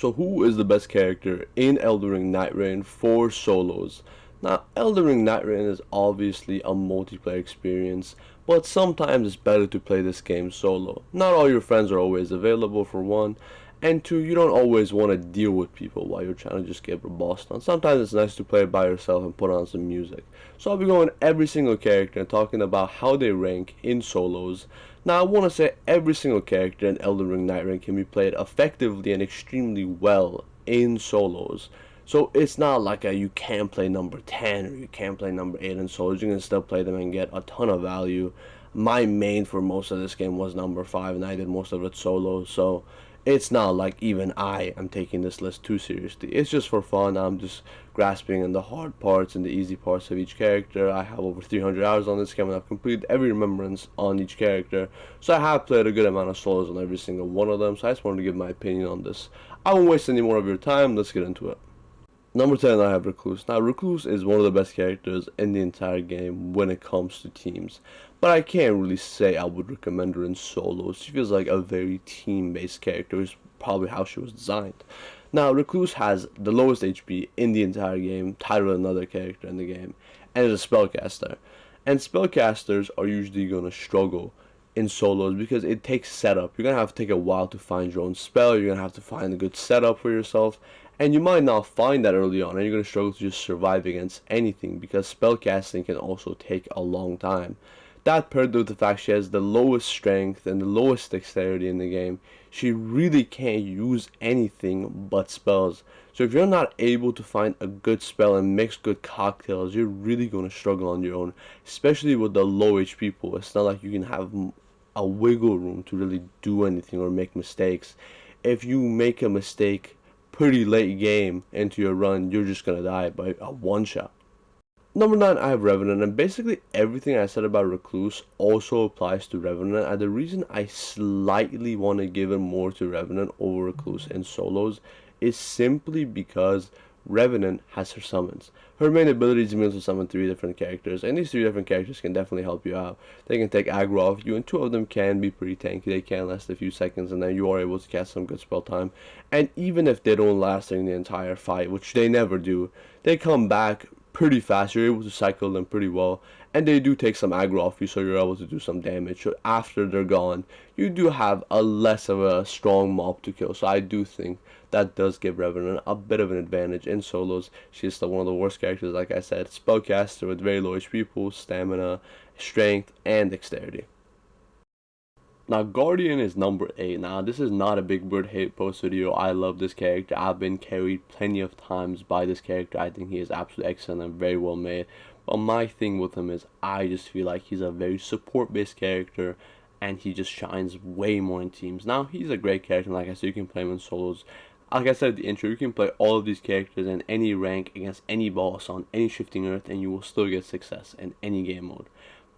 So who is the best character in Elden Ring Nightreign for solos? Now, Elden Ring Nightreign is obviously a multiplayer experience, but sometimes it's better to play this game solo. Not all your friends are always available, for one, and two, you don't always want to deal with people while you're trying to just get bossed on. Sometimes it's nice to play by yourself and put on some music. So I'll be going every single character and talking about how they rank in solos. Now, I want to say every single character in Elden Ring Nightreign can be played effectively and extremely well in solos. So it's not like you can't play number 10 or you can't play number 8 in solos. You can still play them and get a ton of value. My main for most of this game was number 5, and I did most of it solo. So it's not like even I am taking this list too seriously. It's just for fun. I'm just grasping in the hard parts and the easy parts of each character. I have over 300 hours on this game, and I've completed every remembrance on each character. So I have played a good amount of solos on every single one of them. So I just wanted to give my opinion on this. I won't waste any more of your time. Let's get into it. Number 10, I have Recluse. Now, Recluse is one of the best characters in the entire game when it comes to teams. But I can't really say I would recommend her in solos. She feels like a very team-based character, which is probably how she was designed. Now, Recluse has the lowest HP in the entire game, tied with another character in the game, and is a spellcaster. And spellcasters are usually going to struggle in solos because it takes setup. You're going to have to take a while to find your own spell. You're going to have to find a good setup for yourself. And you might not find that early on, and you're going to struggle to just survive against anything because spellcasting can also take a long time. That paired with the fact she has the lowest strength and the lowest dexterity in the game, she really can't use anything but spells. So if you're not able to find a good spell and mix good cocktails, you're really going to struggle on your own, especially with the low HP pool. It's not like you can have a wiggle room to really do anything or make mistakes. If you make a mistake pretty late game into your run, you're just gonna die by a one shot. Number 9, I have Revenant, and basically everything I said about Recluse also applies to Revenant, and the reason I slightly want to give it more to Revenant over Recluse in solos is simply because Revenant has her summons. Her main ability is to summon 3 different characters, and these 3 different characters can definitely help you out. They can take aggro off you, and 2 of them can be pretty tanky. They can last a few seconds, and then you are able to cast some good spell time. And even if they don't last during the entire fight, which they never do, they come back pretty fast. You're able to cycle them pretty well, and they do take some aggro off you, so you're able to do some damage. So after they're gone, you do have a less of a strong mob to kill. So I do think that does give Revenant a bit of an advantage in solos. She's still one of the worst characters, like I said. Spellcaster with very low HP pool, stamina, strength, and dexterity. Now, Guardian is number 8. Now, this is not a big bird hate post video. I love this character. I've been carried plenty of times by this character. I think he is absolutely excellent and very well made. But my thing with him is I just feel like he's a very support-based character, and he just shines way more in teams. Now, he's a great character, and like I said, you can play him in solos. Like I said at the intro, you can play all of these characters in any rank against any boss on any shifting earth, and you will still get success in any game mode.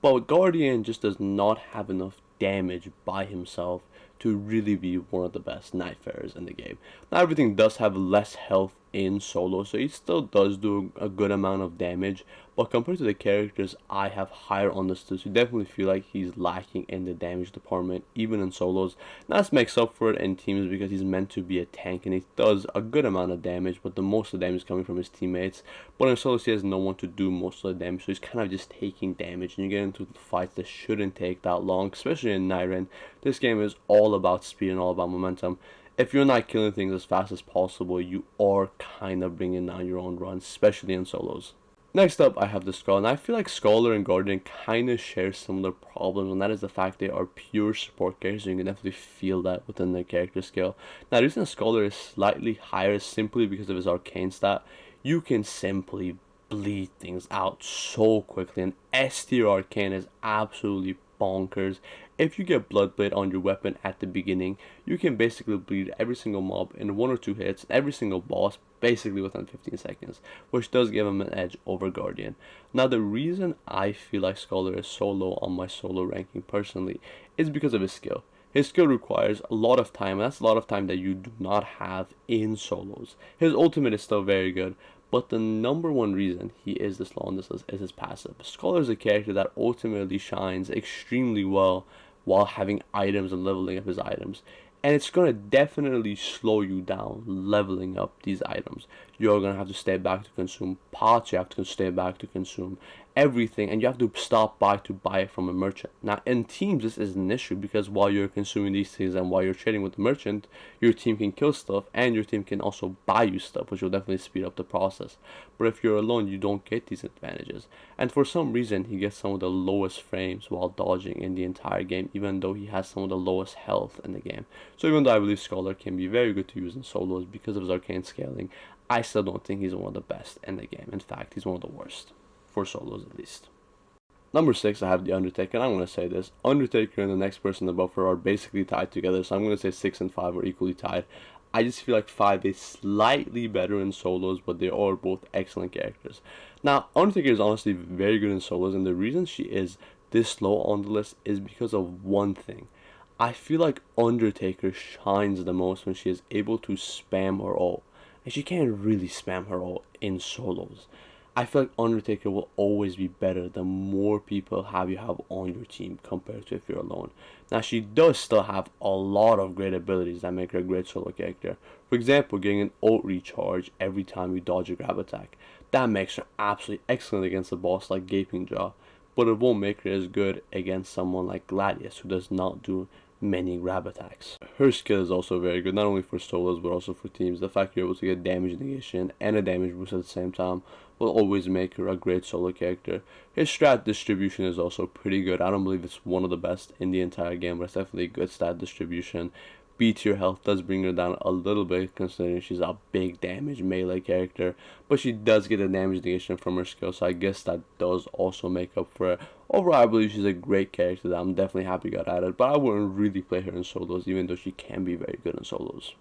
But Guardian just does not have enough damage by himself to really be one of the best Nightfarers in the game. Now, everything does have less health in solo, so he still does do a good amount of damage, but compared to the characters I have higher on this list, you definitely feel like he's lacking in the damage department, even in solos. Now, this makes up for it in teams because he's meant to be a tank, and he does a good amount of damage, but the most of the damage is coming from his teammates. But in solos, he has no one to do most of the damage, so he's kind of just taking damage, and you get into fights that shouldn't take that long, especially in Nightreign. This game is all about speed and all about momentum. If you're not killing things as fast as possible, you are kind of bringing down your own run, especially in solos. Next up, I have the Scholar, and I feel like Scholar and Guardian kind of share similar problems, and that is the fact they are pure support characters, and you can definitely feel that within their character skill. Now, the reason Scholar is slightly higher is simply because of his arcane stat. You can simply bleed things out so quickly, and S tier arcane is absolutely bonkers. If you get Bloodblade on your weapon at the beginning, you can basically bleed every single mob in 1 or 2 hits, every single boss basically within 15 seconds, which does give him an edge over Guardian. Now, the reason I feel like Scholar is so low on my solo ranking personally is because of his skill. His skill requires a lot of time, and that's a lot of time that you do not have in solos. His ultimate is still very good, but the number one reason he is this low on this list is his passive. Scholar is a character that ultimately shines extremely well while having items and leveling up his items. and it's going to definitely slow you down leveling up these items. You're going to have to stay back to consume pots, you have to stay back to consume everything, and you have to stop by to buy it from a merchant. Now in teams this is an issue, because while you're consuming these things and while you're trading with the merchant, your team can kill stuff and your team can also buy you stuff, which will definitely speed up the process. But if you're alone, you don't get these advantages, and for some reason he gets some of the lowest frames while dodging in the entire game, even though he has some of the lowest health in the game. So even though I believe Scholar can be very good to use in solos because of his arcane scaling, I still don't think he's one of the best in the game. In fact, he's one of the worst, for solos at least. Number 6, I have the Undertaker, and I'm going to say this. Undertaker and the next person above her are basically tied together, so I'm going to say 6 and 5 are equally tied. I just feel like 5 is slightly better in solos, but they are both excellent characters. Now, Undertaker is honestly very good in solos, and the reason she is this low on the list is because of one thing. I feel like Undertaker shines the most when she is able to spam her ult, and she can't really spam her ult in solos. I feel like Undertaker will always be better the more people you have on your team compared to if you're alone. Now she does still have a lot of great abilities that make her a great solo character. For example, getting an ult recharge every time you dodge a grab attack. That makes her absolutely excellent against a boss like Gaping Jaw, but it won't make her as good against someone like Gladius, who does not do many grab attacks. Her skill is also very good, not only for solos but also for teams. The fact you're able to get damage negation and a damage boost at the same time will always make her a great solo character. His strat distribution is also pretty good. I don't believe it's one of the best in the entire game, but it's definitely a good stat distribution. B tier health does bring her down a little bit considering she's a big damage melee character, but she does get a damage negation from her skill, so I guess that does also make up for it. Overall, I believe she's a great character that I'm definitely happy got added, but I wouldn't really play her in solos, even though she can be very good in solos.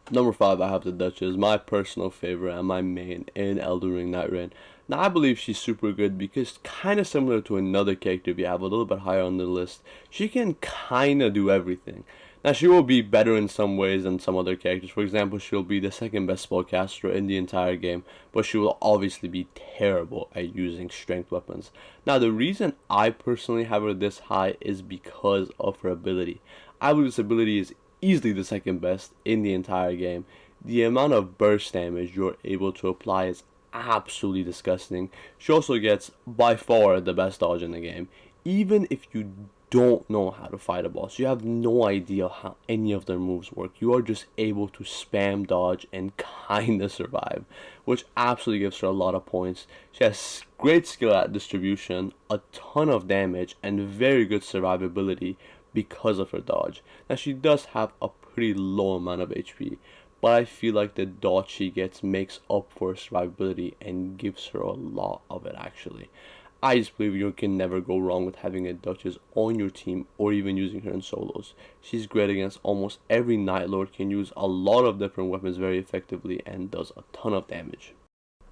Number 5, I have the Duchess, my personal favorite and my main in Elden Ring Nightrain. Now I believe she's super good because, kind of similar to another character we have a little bit higher on the list, she can kind of do everything. Now she will be better in some ways than some other characters. For example, she'll be the second best spellcaster in the entire game, but she will obviously be terrible at using strength weapons. Now the reason I personally have her this high is because of her ability. I believe this ability is easily the second best in the entire game. The amount of burst damage you're able to apply is absolutely disgusting. She also gets by far the best dodge in the game. Even if you don't know how to fight a boss, you have no idea how any of their moves work, you are just able to spam dodge and kinda survive, which absolutely gives her a lot of points. She has great skill at distribution, a ton of damage, and very good survivability because of her dodge. Now she does have a pretty low amount of HP, but I feel like the dodge she gets makes up for her survivability and gives her a lot of it actually. I just believe you can never go wrong with having a Duchess on your team or even using her in solos. She's great against almost every Night Lord, can use a lot of different weapons very effectively, and does a ton of damage.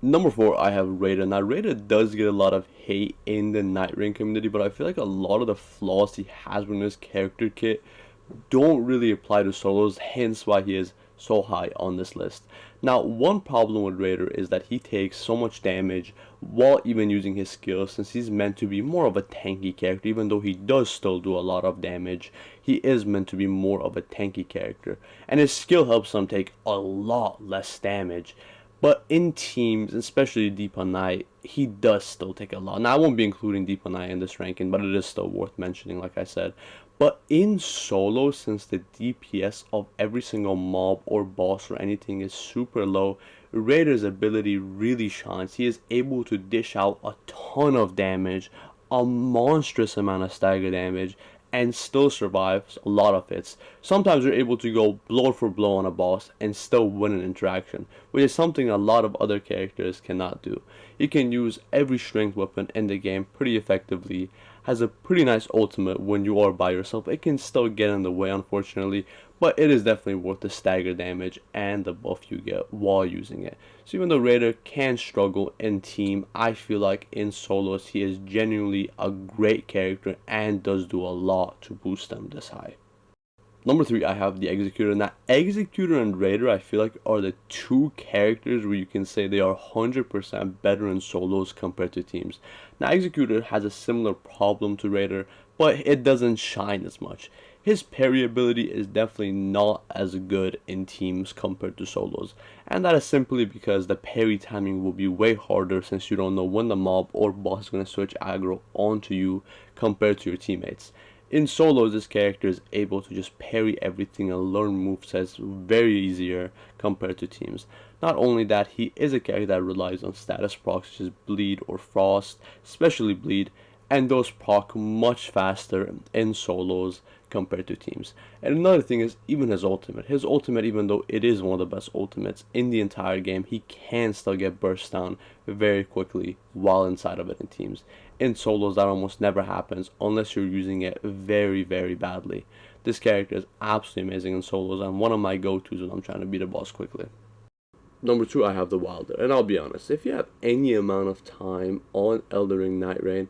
Number 4, I have Raider. Now Raider does get a lot of hate in the Nightrain community, but I feel like a lot of the flaws he has in his character kit don't really apply to solos, hence why he is so high on this list. Now one problem with Raider is that he takes so much damage while even using his skills, since he's meant to be more of a tanky character. Even though he does still do a lot of damage, he is meant to be more of a tanky character, and his skill helps him take a lot less damage. But in teams, especially Deep on Night, he does still take a lot. Now I won't be including Deep on Night in this ranking, but it is still worth mentioning like I said. But in solo, since the DPS of every single mob or boss or anything is super low, Raider's ability really shines. He is able to dish out a ton of damage, a monstrous amount of stagger damage, and still survives a lot of hits. Sometimes you're able to go blow for blow on a boss and still win an interaction, which is something a lot of other characters cannot do. You can use every strength weapon in the game pretty effectively, has a pretty nice ultimate when you are by yourself. It can still get in the way unfortunately, but it is definitely worth the stagger damage and the buff you get while using it. So even though Raider can struggle in team, I feel like in solos he is genuinely a great character and does do a lot to boost them this high. Number 3, I have the Executor. Now, Executor and Raider, I feel like, are the two characters where you can say they are 100% better in solos compared to teams. Now, Executor has a similar problem to Raider, but it doesn't shine as much. his parry ability is definitely not as good in teams compared to solos, and that is simply because the parry timing will be way harder since you don't know when the mob or boss is going to switch aggro onto you compared to your teammates. In solos, this character is able to just parry everything and learn movesets very easier compared to teams. Not only that, he is a character that relies on status procs such as bleed or frost, especially bleed, and those proc much faster in solos compared to teams. And another thing is even his ultimate. His ultimate, even though it is one of the best ultimates in the entire game, he can still get burst down very quickly while inside of it in teams. In solos, that almost never happens unless you're using it very, very badly. This character is absolutely amazing in solos and one of my go-tos when I'm trying to beat a boss quickly. Number 2, I have the Wilder, and I'll be honest, if you have any amount of time on Elden Ring Nightrain,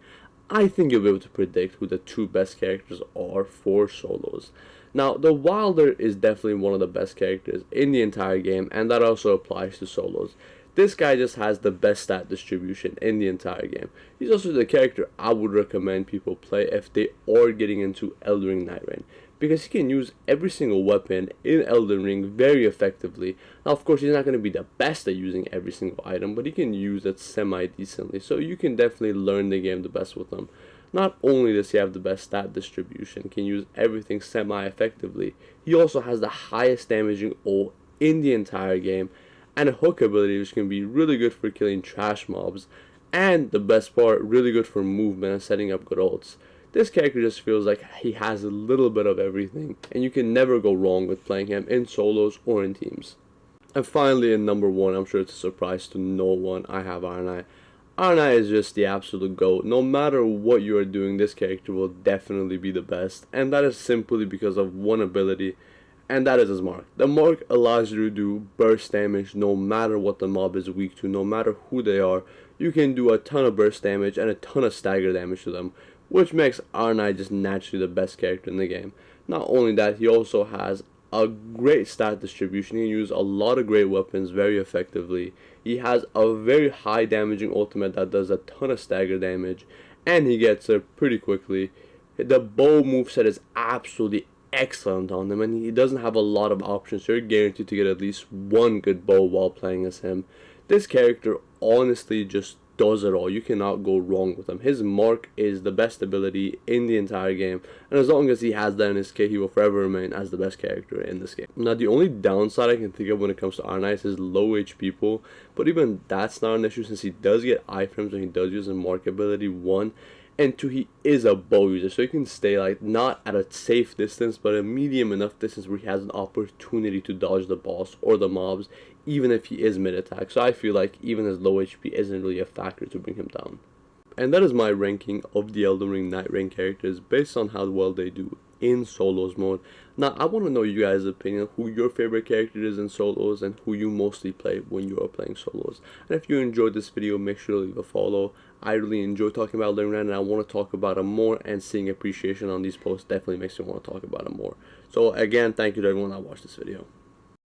I think you'll be able to predict who the 2 best characters are for solos. Now, the Wilder is definitely one of the best characters in the entire game, and that also applies to solos. This guy just has the best stat distribution in the entire game. He's also the character I would recommend people play if they are getting into Elden Ring Nightrain, because he can use every single weapon in Elden Ring very effectively. Now, of course, he's not going to be the best at using every single item, but he can use it semi-decently, so you can definitely learn the game the best with him. Not only does he have the best stat distribution, can use everything semi-effectively, he also has the highest damaging ult in the entire game, and a hook ability which can be really good for killing trash mobs, and the best part, really good for movement and setting up good ults. This character just feels like he has a little bit of everything, and you can never go wrong with playing him in solos or in teams. And finally, in number 1, I'm sure it's a surprise to no one, I have Arnai. Arnai is just the absolute GOAT. No matter what you are doing, this character will definitely be the best, and that is simply because of one ability, and that is his mark. The mark allows you to do burst damage no matter what the mob is weak to, no matter who they are. You can do a ton of burst damage and a ton of stagger damage to them, which makes Arnai just naturally the best character in the game. Not only that, he also has a great stat distribution. He can use a lot of great weapons very effectively. He has a very high damaging ultimate that does a ton of stagger damage, and he gets it pretty quickly. The bow moveset is absolutely excellent on him, and he doesn't have a lot of options, so you're guaranteed to get at least one good bow while playing as him. This character honestly just does it all. You cannot go wrong with him. His mark is the best ability in the entire game, and as long as he has that in his kit, he will forever remain as the best character in this game. Now, the only downside I can think of when it comes to Arnai is his low HP pool, but even that's not an issue since he does get iframes when he does use his mark ability 1, and 2, he is a bow user, so he can stay like not at a safe distance, but a medium enough distance where he has an opportunity to dodge the boss or the mobs, even if he is mid-attack. So I feel like even his low HP isn't really a factor to bring him down. And that is my ranking of the Elden Ring Nightrain characters based on how well they do in solos mode. Now, I want to know you guys' opinion, who your favorite character is in solos and who you mostly play when you are playing solos. And if you enjoyed this video, make sure to leave a follow. I really enjoy talking about Elden Ring, and I want to talk about it more, and seeing appreciation on these posts definitely makes me want to talk about it more. So again, thank you to everyone that watched this video.